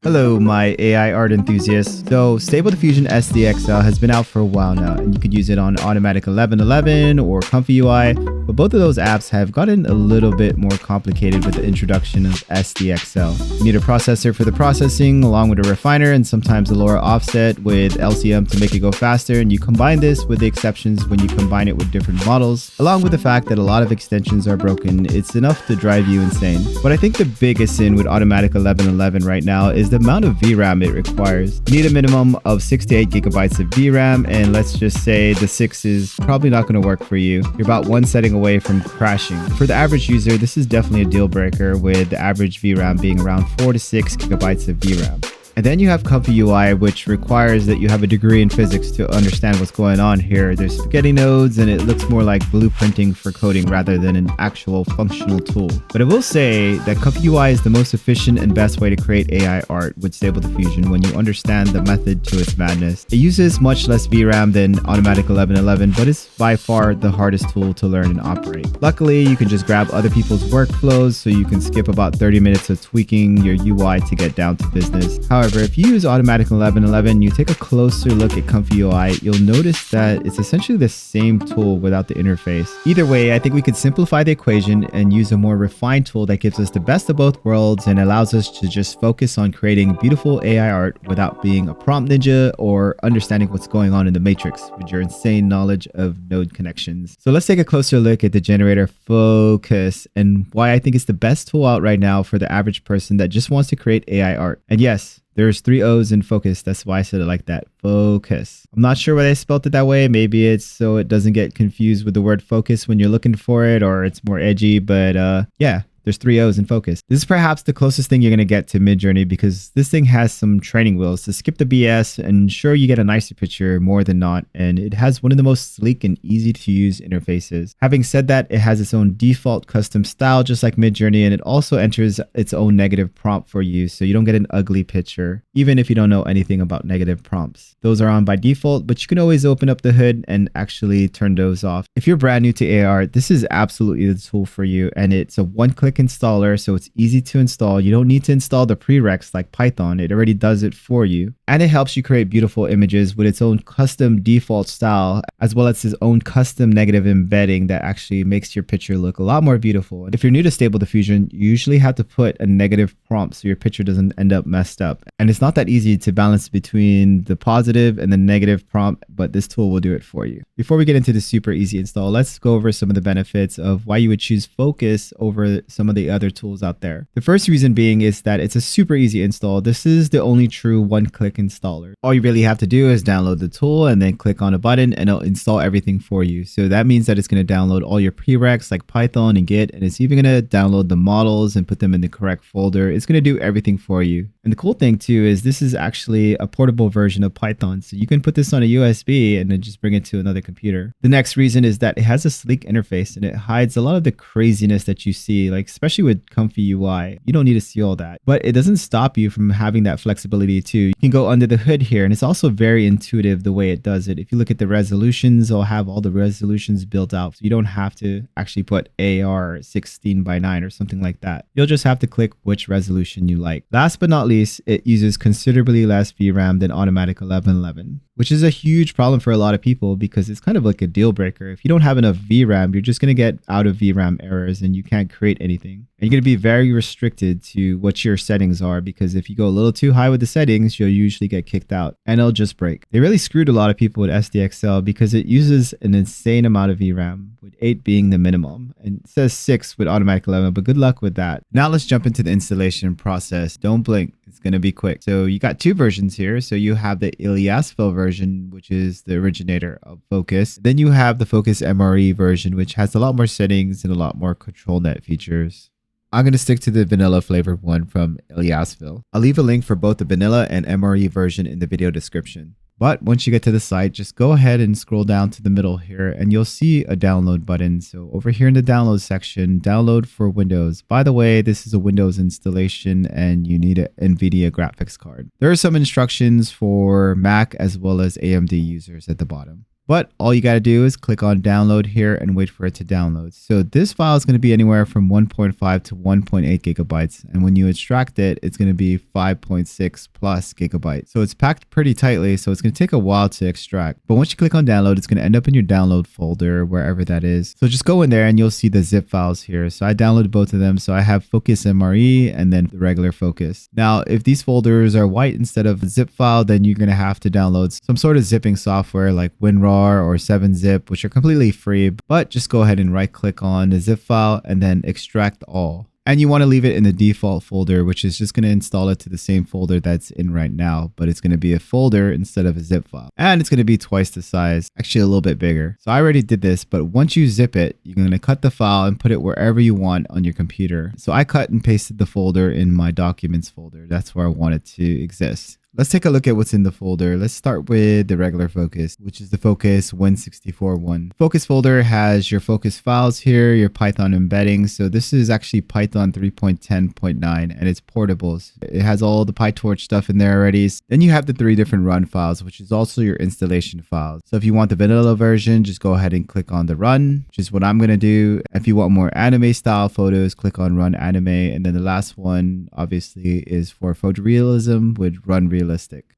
Hello, my AI art enthusiasts. So, Stable Diffusion SDXL has been out for a while now, and you could use it on Automatic 1111 or Comfy UI, but both of those apps have gotten a little bit more complicated with the introduction of SDXL. You need a processor for the processing, along with a refiner and sometimes a lower offset with LCM to make it go faster, and you combine this with the exceptions when you combine it with different models, along with the fact that a lot of extensions are broken. It's enough to drive you insane. But I think the biggest sin with Automatic 1111 right now is the amount of VRAM it requires. You need a minimum of 6 to 8 gigabytes of VRAM, and let's just say the 6 is probably not going to work for you. You're about one setting away from crashing. For the average user, this is definitely a deal breaker, with the average VRAM being around 4 to 6 gigabytes of VRAM. And then you have Comfy UI, which requires that you have a degree in physics to understand what's going on here. There's spaghetti nodes, and it looks more like blueprinting for coding rather than an actual functional tool. But I will say that Comfy UI is the most efficient and best way to create AI art with Stable Diffusion when you understand the method to its madness. It uses much less VRAM than Automatic 1111, but it's by far the hardest tool to learn and operate. Luckily, you can just grab other people's workflows, so you can skip about 30 minutes of tweaking your UI to get down to business. However, if you use Automatic 1111, you take a closer look at Comfy UI, you'll notice that it's essentially the same tool without the interface. Either way, I think we could simplify the equation and use a more refined tool that gives us the best of both worlds and allows us to just focus on creating beautiful AI art without being a prompt ninja or understanding what's going on in the matrix with your insane knowledge of node connections. So let's take a closer look at the generator Focus and why I think it's the best tool out right now for the average person that just wants to create AI art. And yes, there's 3 O's in focus. That's why I said it like that. Focus. I'm not sure why they spelled it that way. Maybe it's so it doesn't get confused with the word focus when you're looking for it, or it's more edgy. But yeah, there's 3 O's in focus. This is perhaps the closest thing you're going to get to Midjourney, because this thing has some training wheels to skip the BS and ensure you get a nicer picture more than not. And it has one of the most sleek and easy to use interfaces. Having said that, it has its own default custom style, just like Midjourney, and it also enters its own negative prompt for you, so you don't get an ugly picture, even if you don't know anything about negative prompts. Those are on by default, but you can always open up the hood and actually turn those off. If you're brand new to AR, this is absolutely the tool for you, and it's a one-click installer, so it's easy to install. You don't need to install the prereqs like Python. It already does it for you. And it helps you create beautiful images with its own custom default style, as well as its own custom negative embedding that actually makes your picture look a lot more beautiful. And if you're new to Stable Diffusion, you usually have to put a negative prompt so your picture doesn't end up messed up. And it's not that easy to balance between the positive and the negative prompt, but this tool will do it for you. Before we get into the super easy install, let's go over some of the benefits of why you would choose Focus over some of the other tools out there. The first reason being is that it's a super easy install. This is the only true one-click installer. All you really have to do is download the tool and then click on a button and it'll install everything for you. So that means that it's going to download all your prereqs like Python and Git, and it's even going to download the models and put them in the correct folder. It's going to do everything for you. And the cool thing too is this is actually a portable version of Python. So you can put this on a USB and then just bring it to another computer. The next reason is that it has a sleek interface and it hides a lot of the craziness that you see, like especially with Comfy UI. You don't need to see all that, but it doesn't stop you from having that flexibility too. You can go under the hood here, and it's also very intuitive the way it does it. If you look at the resolutions, it'll have all the resolutions built out, so you don't have to actually put AR 16:9 or something like that. You'll just have to click which resolution you like. Last but not least, it uses considerably less VRAM than Automatic 1111, which is a huge problem for a lot of people because it's kind of like a deal breaker. If you don't have enough VRAM, you're just going to get out of VRAM errors and you can't create anything. And you're going to be very restricted to what your settings are, because if you go a little too high with the settings, you'll usually get kicked out and it'll just break. They really screwed a lot of people with SDXL because it uses an insane amount of VRAM, with 8 being the minimum. And it says 6 with Automatic 11, but good luck with that. Now let's jump into the installation process. Don't blink. It's going to be quick. So you got 2 versions here. So you have the Upscale version, which is the originator of Focus. Then you have the Focus MRE version, which has a lot more settings and a lot more control net features. I'm going to stick to the vanilla flavored one from Upscale. I'll leave a link for both the vanilla and MRE version in the video description. But once you get to the site, just go ahead and scroll down to the middle here and you'll see a download button. So over here in the download section, download for Windows. By the way, this is a Windows installation and you need an NVIDIA graphics card. There are some instructions for Mac as well as AMD users at the bottom. But all you got to do is click on download here and wait for it to download. So this file is going to be anywhere from 1.5 to 1.8 gigabytes. And when you extract it, it's going to be 5.6 plus gigabytes. So it's packed pretty tightly. So it's going to take a while to extract. But once you click on download, it's going to end up in your download folder, wherever that is. So just go in there and you'll see the zip files here. So I downloaded both of them. So I have Focus MRE and then the regular Focus. Now, if these folders are white instead of a zip file, then you're going to have to download some sort of zipping software like WinRAR or 7-zip, which are completely free. But just go ahead and right click on the zip file and then extract all. And you want to leave it in the default folder, which is just going to install it to the same folder that's in right now, but it's going to be a folder instead of a zip file. And it's going to be twice the size, actually a little bit bigger. So I already did this, but once you zip it, you're going to cut the file and put it wherever you want on your computer. So I cut and pasted the folder in my documents folder. That's where I want it to exist. Let's take a look at what's in the folder. Let's start with the regular Focus, which is the Focus 164.1. Focus folder has your Focus files here, your Python embeddings. So this is actually Python 3.10.9 and it's portable. It has all the PyTorch stuff in there already. Then you have the 3 different run files, which is also your installation files. So if you want the vanilla version, just go ahead and click on the run, which is what I'm going to do. If you want more anime style photos, click on run anime. And then the last one obviously is for photorealism with run realistic.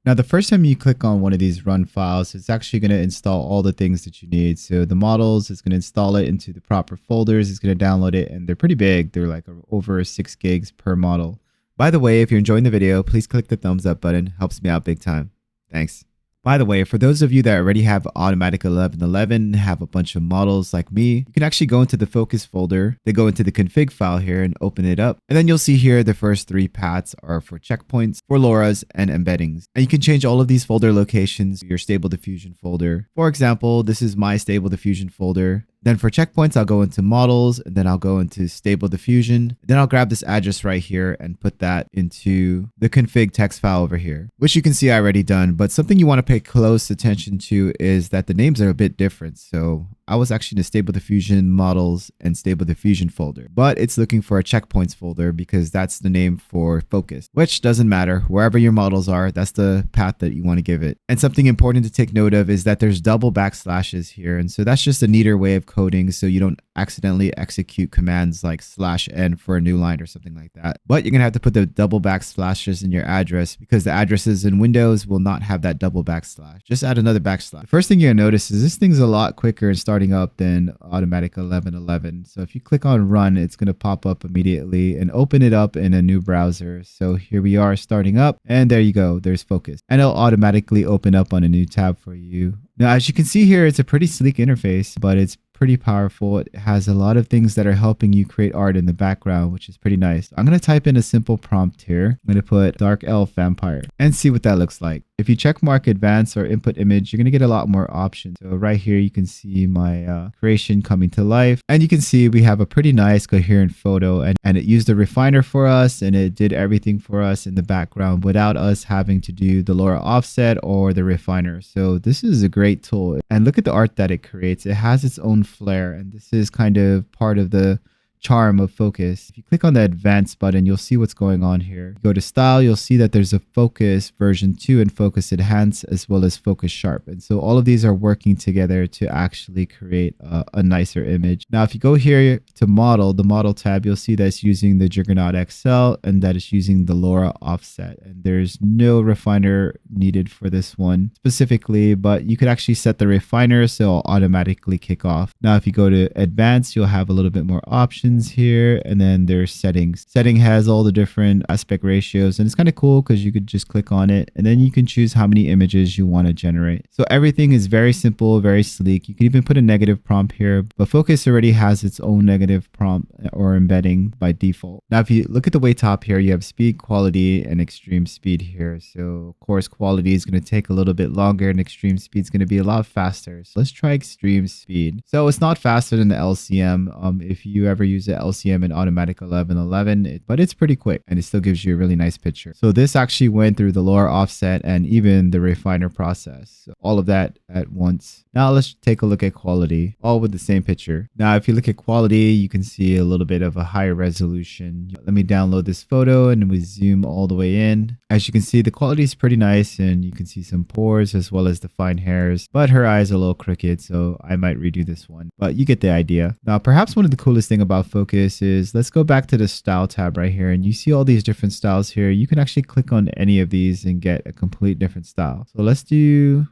Now, the first time you click on one of these run files, it's actually going to install all the things that you need. So the models, it's going to install it into the proper folders. It's going to download it, and they're pretty big. They're like over 6 gigs per model. By the way, if you're enjoying the video, please click the thumbs up button. Helps me out big time. Thanks. By the way, for those of you that already have Automatic 1111, have a bunch of models like me, you can actually go into the Focus folder, then go into the config file here and open it up. And then you'll see here the first 3 paths are for checkpoints, for LoRa's, and embeddings. And you can change all of these folder locations to your Stable Diffusion folder. For example, this is my Stable Diffusion folder. Then for checkpoints, I'll go into models and then I'll go into Stable Diffusion. Then I'll grab this address right here and put that into the config text file over here, which you can see I already done. But something you want to pay close attention to is that the names are a bit different. So I was actually in the Stable Diffusion models and Stable Diffusion folder, but it's looking for a checkpoints folder because that's the name for Focus, which doesn't matter. Wherever your models are, that's the path that you want to give it. And something important to take note of is that there's double backslashes here. And so that's just a neater way of coding so you don't accidentally execute commands like /n for a new line or something like that. But you're going to have to put the double backslashes in your address because the addresses in Windows will not have that double backslash. Just add another backslash. The first thing you're going to notice is this thing's a lot quicker in starting up than Automatic 1111. So if you click on run, it's going to pop up immediately and open it up in a new browser. So here we are starting up and there you go. There's Focus and it'll automatically open up on a new tab for you. Now, as you can see here, it's a pretty sleek interface, but it's pretty powerful. It has a lot of things that are helping you create art in the background, which is pretty nice. I'm going to type in a simple prompt here. I'm going to put dark elf vampire and see what that looks like. If you check mark advanced or input image, you're going to get a lot more options. So right here, you can see my creation coming to life. And you can see we have a pretty nice coherent photo and it used a refiner for us and it did everything for us in the background without us having to do the LoRa offset or the refiner. So this is a great tool. And look at the art that it creates. It has its own flair. And this is kind of part of the charm of Focus. If you click on the advanced button, you'll see what's going on here. Go to style, you'll see that there's a Focus version 2 and Focus Enhance as well as Focus Sharp. And so all of these are working together to actually create a nicer image. Now, if you go here to model, the model tab, you'll see that it's using the Juggernaut XL and that it's using the LoRa offset. And there's no refiner needed for this one specifically, but you could actually set the refiner so it'll automatically kick off. Now, if you go to advanced, you'll have a little bit more options here, and then there's settings. Setting has all the different aspect ratios, and it's kind of cool because you could just click on it and then you can choose how many images you want to generate. So everything is very simple, very sleek. You can even put a negative prompt here, but Focus already has its own negative prompt or embedding by default. Now, if you look at the way top here, you have speed, quality, and extreme speed here. So of course, quality is going to take a little bit longer and extreme speed is going to be a lot faster. So let's try extreme speed. So it's not faster than the LCM. If you ever use use the LCM and automatic 1111, but it's pretty quick and it still gives you a really nice picture. So this actually went through the lower offset and even the refiner process. So all of that at once. Now let's take a look at quality, all with the same picture. Now, if you look at quality, you can see a little bit of a higher resolution. Let me download this photo and we zoom all the way in. As you can see, the quality is pretty nice and you can see some pores as well as the fine hairs, but her eyes are a little crooked, so I might redo this one, but you get the idea. Now, perhaps one of the coolest thing about Focus is, let's go back to the style tab right here, and you see all these different styles here. You can actually click on any of these and get a complete different style. So let's do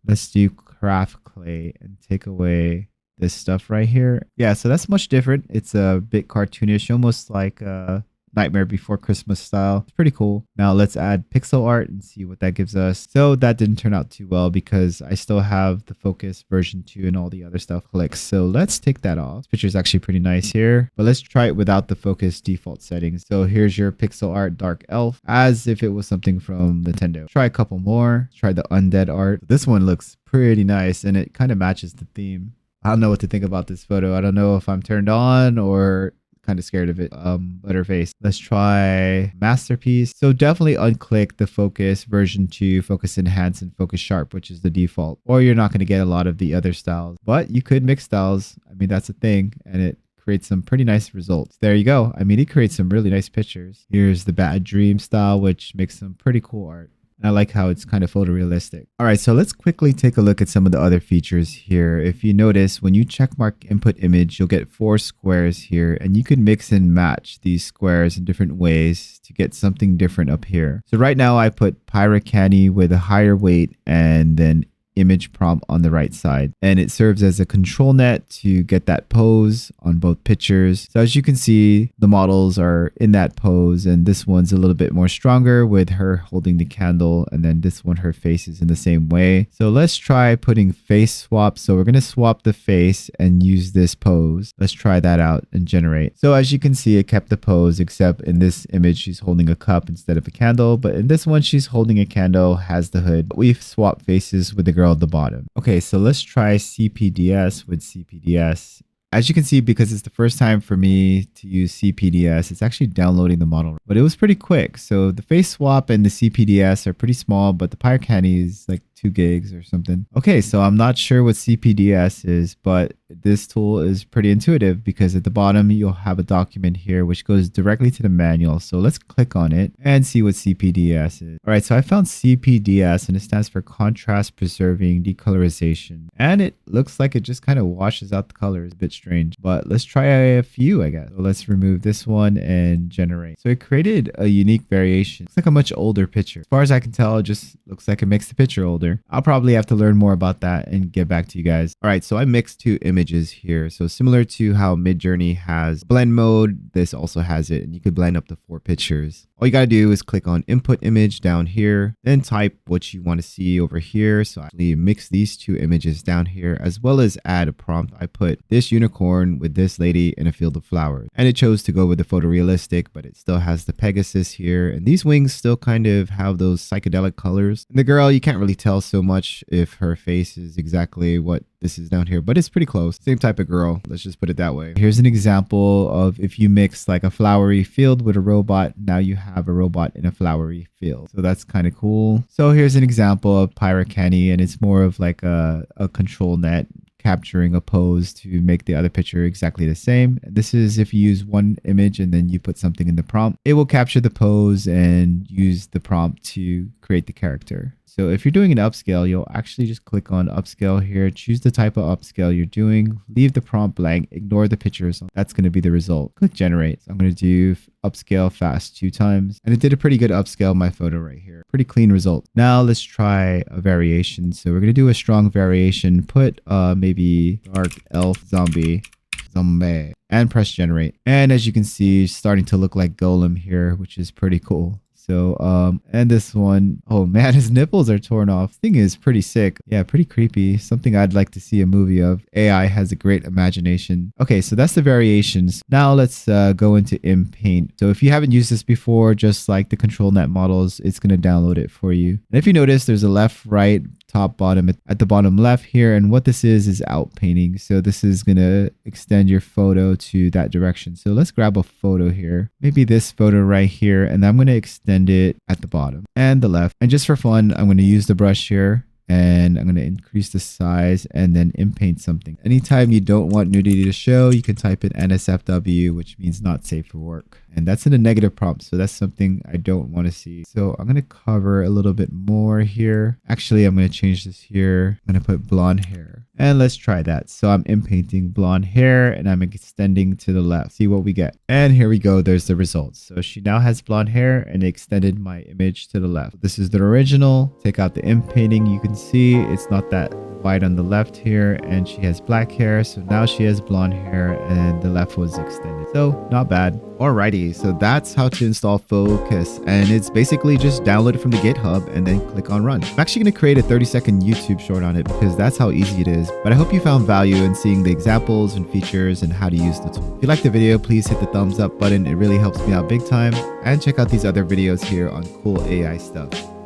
craft clay and take away this stuff right here. Yeah, so that's much different. It's a bit cartoonish, almost like Nightmare Before Christmas style. It's pretty cool. Now let's add pixel art and see what that gives us. So that didn't turn out too well because I still have the Focus version 2 and all the other stuff clicked. So let's take that off. This picture is actually pretty nice here, but let's try it without the Focus default settings. So here's your pixel art dark elf as if it was something from Nintendo. Try a couple more. Try the undead art. This one looks pretty nice and it kind of matches the theme. I don't know what to think about this photo. I don't know if I'm turned on or kind of scared of it. Butterface. Let's try masterpiece. So definitely unclick the Focus version 2, Focus Enhance, and Focus Sharp, which is the default, or you're not going to get a lot of the other styles, but you could mix styles. I mean, that's a thing, and it creates some pretty nice results. There you go. I mean, it creates some really nice pictures. Here's the Bad Dream style, which makes some pretty cool art. I like how it's kind of photorealistic. All right, so let's quickly take a look at some of the other features here. If you notice, when you checkmark input image, you'll get 4 squares here, and you can mix and match these squares in different ways to get something different up here. So right now I put prereq Canny with a higher weight and then image prompt on the right side, and it serves as a control net to get that pose on both pictures. So as you can see, the models are in that pose, and this one's a little bit more stronger with her holding the candle, and then this one, her face is in the same way. So let's try putting face swap. So we're going to swap the face and use this pose. Let's try that out and generate. So as you can see, it kept the pose, except in this image she's holding a cup instead of a candle, but in this one she's holding a candle, has the hood. We've swapped faces with the girl at the bottom. Okay, so let's try CPDS with CPDS. As you can see, because it's the first time for me to use CPDS, it's actually downloading the model, but it was pretty quick. So the face swap and the CPDS are pretty small, but the prereq Canny is like 2 gigs or something. Okay, so I'm not sure what CPDS is, but this tool is pretty intuitive because at the bottom you'll have a document here which goes directly to the manual. So let's click on it and see what CPDS is. All right, so I found CPDS and it stands for Contrast Preserving Decolorization, and it looks like it just kind of washes out the colors. A bit strange, but let's try a few, I guess. So let's remove this one and generate. So it created a unique variation. It's like a much older picture. As far as I can tell, it just looks like it makes the picture older. I'll probably have to learn more about that and get back to you guys. All right, so I mixed 2 images here. So similar to how Midjourney has blend mode, this also has it, and you could blend up to 4 pictures. All you got to do is click on input image down here, then type what you want to see over here. So I actually mix these 2 images down here, as well as add a prompt. I put this unicorn with this lady in a field of flowers, and it chose to go with the photorealistic, but it still has the Pegasus here, and these wings still kind of have those psychedelic colors. And the girl, you can't really tell so much if her face is exactly what this is down here, but it's pretty close. Same type of girl, let's just put it that way. Here's an example of if you mix like a flowery field with a robot, now you have a robot in a flowery field. So that's kind of cool. So here's an example of prereq Canny, and it's more of like a control net capturing a pose to make the other picture exactly the same. This is if you use one image and then you put something in the prompt, it will capture the pose and use the prompt to create the character. So if you're doing an upscale, you'll actually just click on upscale here, choose the type of upscale you're doing, leave the prompt blank, ignore the pictures. That's going to be the result. Click generate. So I'm going to do upscale fast 2 times, and it did a pretty good upscale my photo right here. Pretty clean result. Now let's try a variation. So we're going to do a strong variation. Put maybe dark elf zombie, and press generate. And as you can see, it's starting to look like Golem here, which is pretty cool. So, and this one, oh man, his nipples are torn off. Thing is pretty sick. Yeah, pretty creepy. Something I'd like to see a movie of. AI has a great imagination. Okay, so that's the variations. Now let's go into Inpaint. So if you haven't used this before, just like the control net models, it's going to download it for you. And if you notice, there's a left, right, top, bottom at the bottom left here. And what this is outpainting. So this is going to extend your photo to that direction. So let's grab a photo here, maybe this photo right here, and I'm going to extend it at the bottom and the left. And just for fun, I'm going to use the brush here. And I'm going to increase the size and then inpaint something. Anytime you don't want nudity to show, you can type in NSFW, which means not safe for work. And that's in a negative prompt. So that's something I don't want to see. So I'm going to cover a little bit more here. Actually, I'm going to change this here. I'm going to put blonde hair. And let's try that. So I'm inpainting blonde hair and I'm extending to the left. See what we get. And here we go. There's the results. So she now has blonde hair and extended my image to the left. This is the original. Take out the inpainting. You can see it's not that white on the left here, and she has black hair. So now she has blonde hair and the left was extended. So not bad. Alrighty, so that's how to install Fooocus, and it's basically just download it from the GitHub and then click on run. I'm actually going to create a 30-second YouTube short on it because that's how easy it is, but I hope you found value in seeing the examples and features and how to use the tool. If you liked the video, please hit the thumbs up button. It really helps me out big time, and check out these other videos here on cool AI stuff.